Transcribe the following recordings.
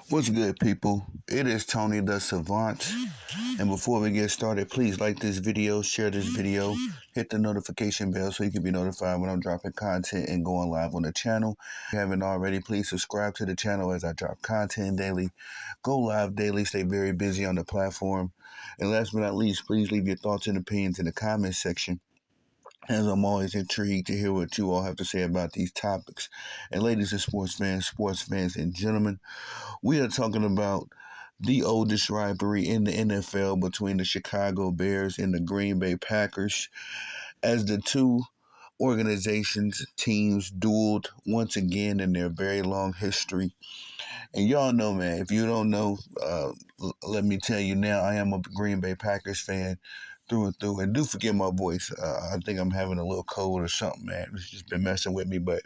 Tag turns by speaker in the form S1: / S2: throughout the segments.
S1: What's good, people? It is Tony the Savant. And before we get started, please like this video, share this video, hit the notification bell so you can be notified when I'm dropping content and going live on the channel. If you haven't already, please subscribe to the channel as I drop content daily, go live daily, stay very busy on the platform. And last but not least, please leave your thoughts and opinions in the comments section, as I'm always intrigued to hear what you all have to say about these topics. And ladies and sports fans and gentlemen, we are talking about the oldest rivalry in the NFL between the Chicago Bears and the Green Bay Packers, as the two organizations, teams dueled once again in their very long history. And y'all know, man, if you don't know, let me tell you now, I am a Green Bay Packers fan through and through. And do forgive my voice. I think I'm having a little cold or something, man. It's just been messing with me. But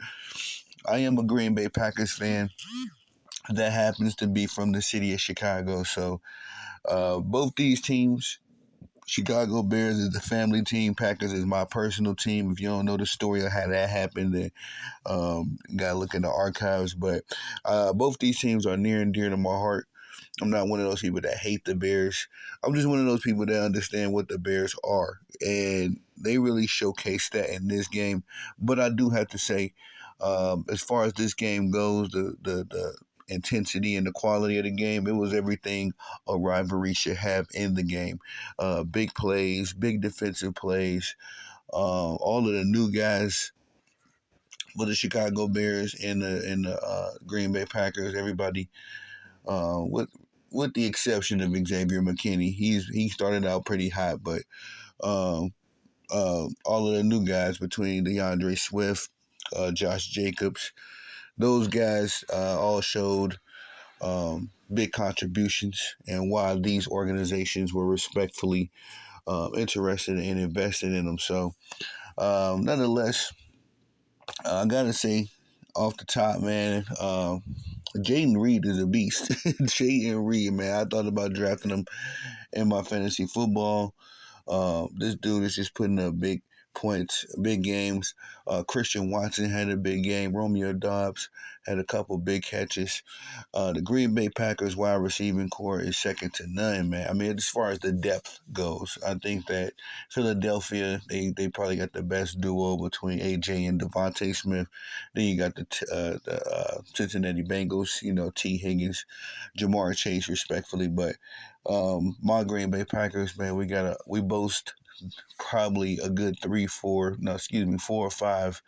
S1: I am a Green Bay Packers fan that happens to be from the city of Chicago. So both these teams, Chicago Bears is the family team. Packers is my personal team. If you don't know the story of how that happened, then gotta look in the archives. But both these teams are near and dear to my heart. I'm not one of those people that hate the Bears. I'm just one of those people that understand what the Bears are, and they really showcased that in this game. But I do have to say, as far as this game goes, the intensity and the quality of the game, it was everything a rivalry should have in the game. Big plays, big defensive plays. All of the new guys for the Chicago Bears and the Green Bay Packers, everybody with the exception of Xavier McKinney. He started out pretty hot, but um, all of the new guys between DeAndre Swift, Josh Jacobs, those guys all showed big contributions, and why these organizations were respectfully interested and invested in them. So, nonetheless, I gotta say, off the top, man, Jayden Reed is a beast. Jayden Reed, man, I thought about drafting him in my fantasy football. This dude is just putting up big points, big games. Christian Watson had a big game. Romeo Doubs had a couple big catches. The Green Bay Packers wide receiving core is second to none, man. I mean, as far as the depth goes, I think that Philadelphia, they probably got the best duo between AJ and Devontae Smith. Then you got the Cincinnati Bengals, T. Higgins, Jamar Chase, respectfully. But my Green Bay Packers, man, we boast probably a good four or five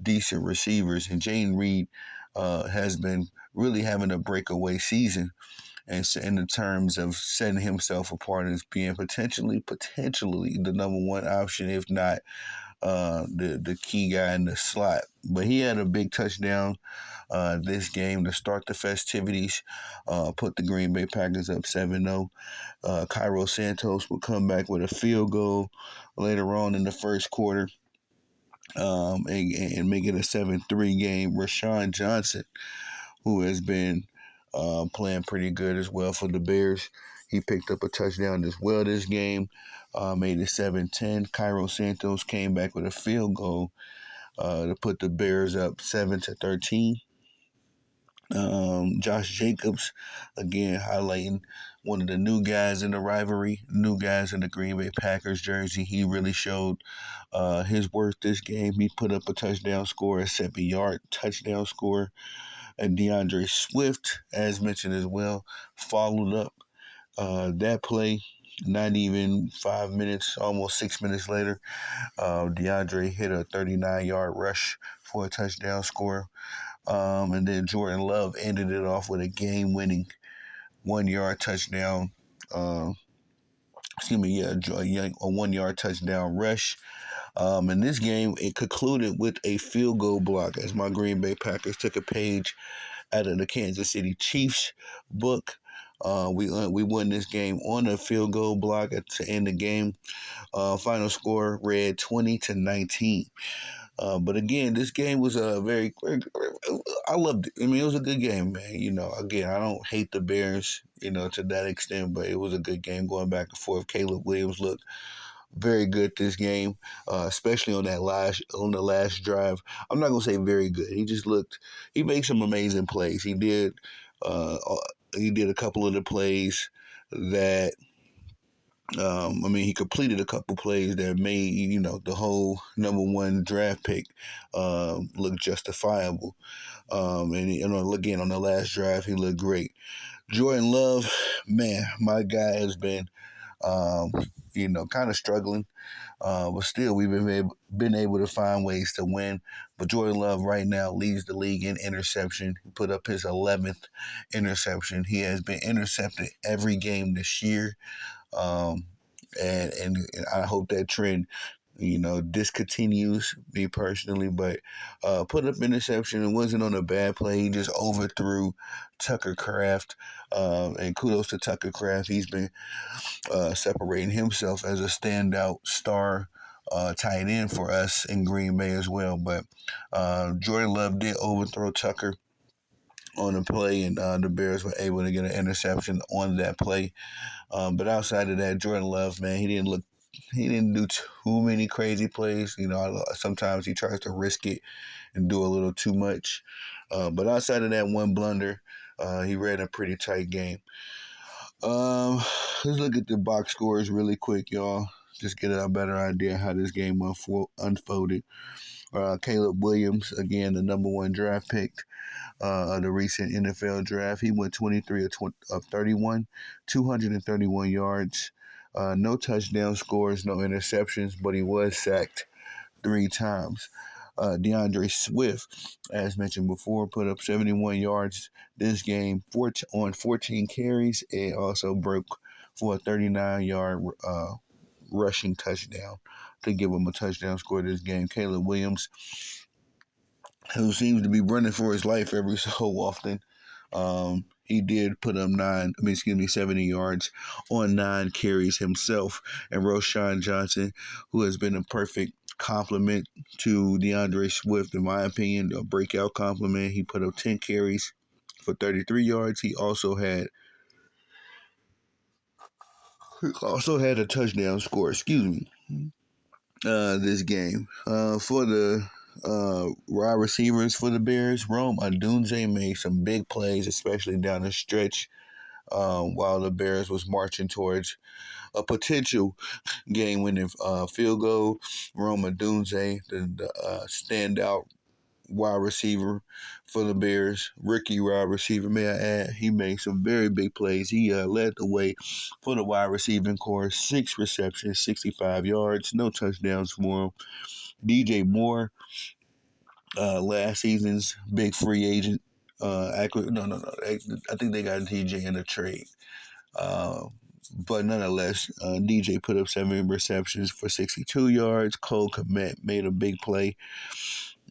S1: decent receivers, and Jayden Reed has been really having a breakaway season, and so in the terms of setting himself apart as being potentially the number one option, if not the key guy in the slot. But he had a big touchdown this game to start the festivities, put the Green Bay Packers up 7-0. Cairo Santos would come back with a field goal later on in the first quarter, and make it a 7-3 game. Rashawn Johnson, who has been playing pretty good as well for the Bears, he picked up a touchdown as well this game, made it 7-10. Cairo Santos came back with a field goal to put the Bears up 7-13. Josh Jacobs, again, highlighting one of the new guys in the rivalry, new guys in the Green Bay Packers jersey. He really showed his worth this game. He put up a touchdown score, a 7-yard touchdown score. And DeAndre Swift, as mentioned as well, followed up that play. Not even 5 minutes, almost 6 minutes later, DeAndre hit a 39-yard rush for a touchdown score. And then Jordan Love ended it off with a game-winning 1-yard touchdown. Uh, a 1-yard touchdown rush. In this game, it concluded with a field goal block as my Green Bay Packers took a page out of the Kansas City Chiefs book. We won this game on a field goal block to end the game. Final score read 20-19. But again, this game was a I loved it. I mean, it was a good game, man. Again, I don't hate the Bears, to that extent, but it was a good game going back and forth. Caleb Williams looked very good this game, especially on the last drive. I'm not gonna say very good. He made some amazing plays. He did he did a couple of the plays that he completed a couple plays that made the whole number one draft pick look justifiable. And again on the last draft, he looked great. Jordan Love, man, my guy has been kind of struggling. But still, we've been able to find ways to win. But Jordan Love right now leads the league in interception. He put up his 11th interception. He has been intercepted every game this year. Um, and I hope that trend, discontinues, me personally. But put up interception. It wasn't on a bad play. He just overthrew Tucker Kraft. And kudos to Tucker Kraft. He's been separating himself as a standout star tight end for us in Green Bay as well. But Jordan Love did overthrow Tucker on the play, and the Bears were able to get an interception on that play. But outside of that, Jordan Love, man, he didn't do too many crazy plays. Sometimes he tries to risk it and do a little too much. But outside of that one blunder, he ran a pretty tight game. Let's look at the box scores really quick, y'all. Just get a better idea how this game unfolded. Caleb Williams, again, the number one draft pick of the recent NFL draft. He went 23 of 31, 231 yards, no touchdown scores, no interceptions, but he was sacked 3 times. DeAndre Swift, as mentioned before, put up 71 yards this game on 14 carries, and also broke for a 39-yard rushing touchdown to give him a touchdown score this game. Caleb Williams, who seems to be running for his life every so often, he did put up 70 yards on 9 carries himself. And Roschon Johnson, who has been a perfect compliment to DeAndre Swift, in my opinion, a breakout compliment. He put up 10 carries for 33 yards. He also had a touchdown score, this game. For the wide receivers for the Bears, Rome Odunze made some big plays, especially down the stretch, while the Bears was marching towards a potential game-winning field goal. Rome Odunze, the standout wide receiver for the Bears, rookie wide receiver, may I add, he made some very big plays. He led the way for the wide receiving corps, 6 receptions, 65 yards, no touchdowns for him. DJ Moore, last season's big free agent. No. I think they got DJ in a trade. But nonetheless, DJ put up 7 receptions for 62 yards. Cole Kmet made a big play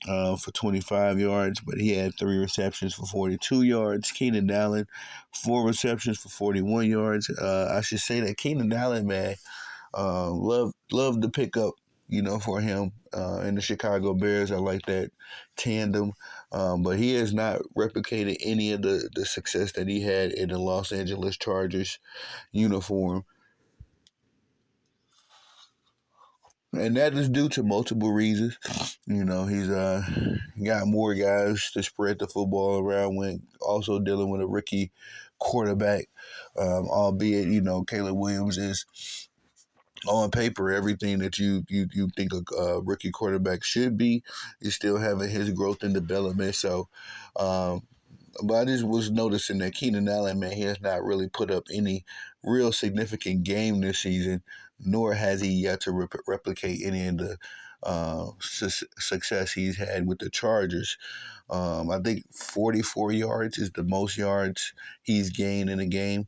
S1: for 25 yards, but he had 3 receptions for 42 yards. Keenan Allen, 4 receptions for 41 yards. I should say that Keenan Allen, man, love the pickup, for him in the Chicago Bears. I like that tandem, but he has not replicated any of the success that he had in the Los Angeles Chargers uniform. And that is due to multiple reasons. He's got more guys to spread the football around when also dealing with a rookie quarterback. Albeit, Caleb Williams is on paper everything that you think a rookie quarterback should be. He's still having his growth and development. So, but I just was noticing that Keenan Allen, man, he has not really put up any real significant game this season, nor has he yet to replicate any of the success he's had with the Chargers. I think 44 yards is the most yards he's gained in a game.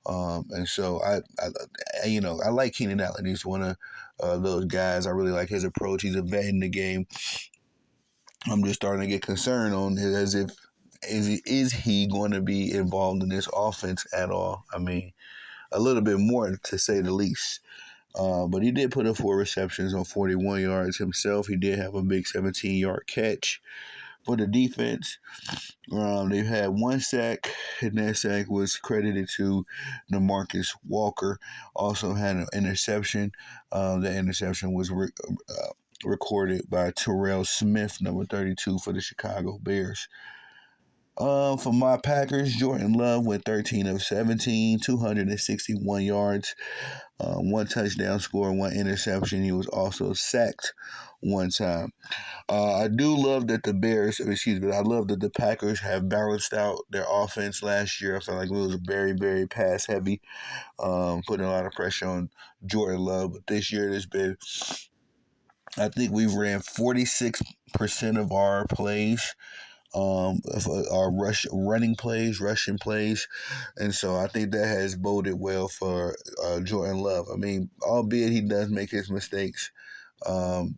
S1: And so I like Keenan Allen. He's one of those guys. I really like his approach. He's a vet in the game. I'm just starting to get concerned on it as if is he going to be involved in this offense at all? I mean, a little bit more to say the least. But he did put up 4 receptions on 41 yards himself. He did have a big 17-yard catch. For the defense, they've had 1 sack, and that sack was credited to DeMarcus Walker. Also had an interception. The interception was recorded by Terrell Smith, number 32 for the Chicago Bears. For my Packers, Jordan Love went 13 of 17, 261 yards, one touchdown score, one interception. He was also sacked one time. I do love that I love that the Packers have balanced out their offense last year. I felt like it was very, very pass heavy, putting a lot of pressure on Jordan Love. But this year, I think we've ran 46% of our plays, of our rushing plays, and so I think that has boded well for Jordan Love. I mean, albeit he does make his mistakes,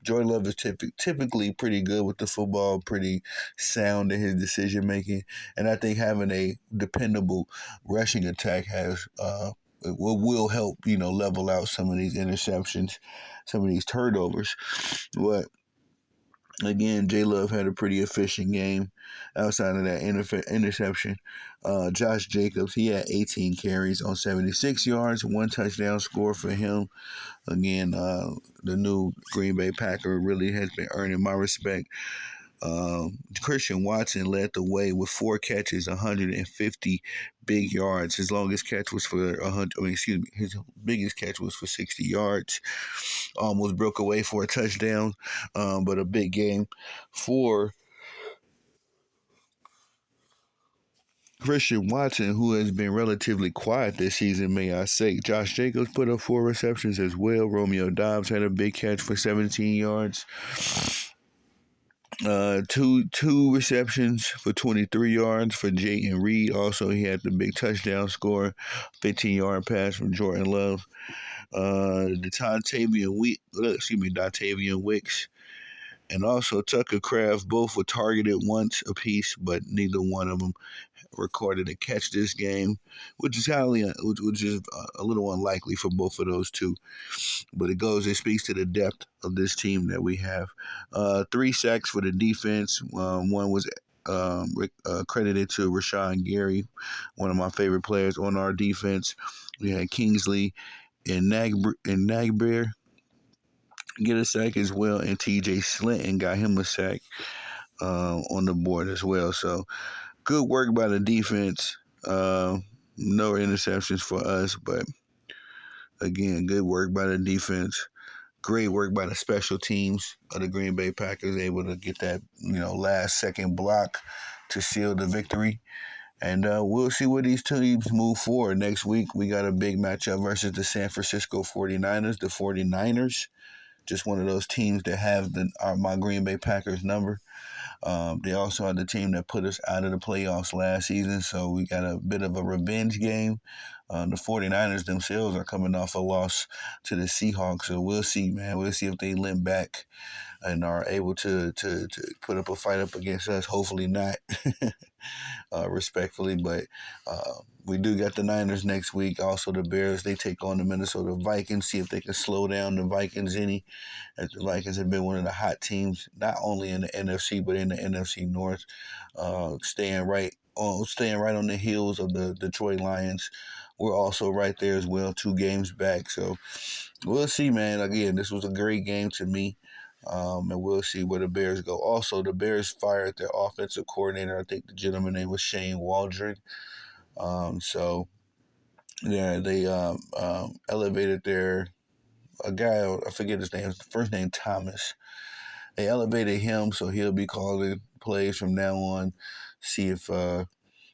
S1: Jordan Love is typically pretty good with the football, pretty sound in his decision making, and I think having a dependable rushing attack will help level out some of these interceptions, some of these turnovers. But again, J Love had a pretty efficient game outside of that interception. Josh Jacobs, he had 18 carries on 76 yards, one touchdown score for him. Again, the new Green Bay Packer really has been earning my respect. Christian Watson led the way with 4 catches, 150 big yards. His longest catch was for 100. His biggest catch was for 60 yards. Almost broke away for a touchdown, but a big game for Christian Watson, who has been relatively quiet this season, may I say. Josh Jacobs put up 4 receptions as well. Romeo Doubs had a big catch for 17 yards. Two receptions for 23 yards for Jayden Reed. Also, he had the big touchdown score, 15-yard pass from Jordan Love. Dontavian Wicks, and also Tucker Kraft, both were targeted once apiece, but neither one of them recorded a catch this game, which is a little unlikely for both of those two. But it speaks to the depth of this team that we have. 3 sacks for the defense. One was credited to Rashawn Gary, one of my favorite players on our defense. We had Kingsley and Nagbear get a sack as well, and TJ Slinton got him a sack on the board as well. So good work by the defense. No interceptions for us, but again, good work by the defense. Great work by the special teams of the Green Bay Packers, able to get that last second block to seal the victory. And we'll see where these teams move forward. Next week, we got a big matchup versus the San Francisco 49ers. The 49ers, just one of those teams that have my Green Bay Packers number. They also are the team that put us out of the playoffs last season, so we got a bit of a revenge game. The 49ers themselves are coming off a loss to the Seahawks, so we'll see, man. We'll see if they limp back and are able to put up a fight up against us. Hopefully not, respectfully, but we do got the Niners next week. Also, the Bears, they take on the Minnesota Vikings, see if they can slow down the Vikings any, as the Vikings have been one of the hot teams, not only in the NFC, but in the NFC North, staying right on the heels of the Detroit Lions. We're also right there as well, 2 games back. So we'll see, man. Again, this was a great game to me. And we'll see where the Bears go. Also, the Bears fired their offensive coordinator. I think the gentleman name was Shane Waldron. So yeah, they elevated a guy, I forget his name, first name Thomas. They elevated him, so he'll be calling plays from now on. See if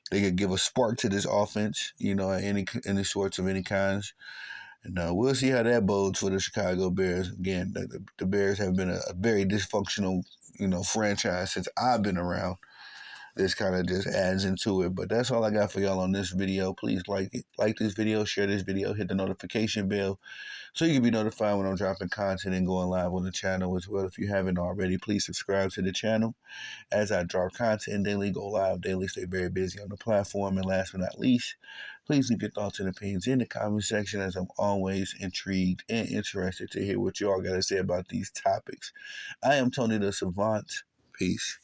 S1: they could give a spark to this offense, any sorts of any kinds. And we'll see how that bodes for the Chicago Bears. Again, the Bears have been a very dysfunctional, franchise since I've been around. This kind of just adds into it. But that's all I got for y'all on this video. Please like this video, share this video, hit the notification bell so you can be notified when I'm dropping content and going live on the channel as well. If you haven't already, please subscribe to the channel as I drop content daily, go live daily, stay very busy on the platform. And last but not least, please leave your thoughts and opinions in the comment section, as I'm always intrigued and interested to hear what you all got to say about these topics. I am Tony the Savant. Peace.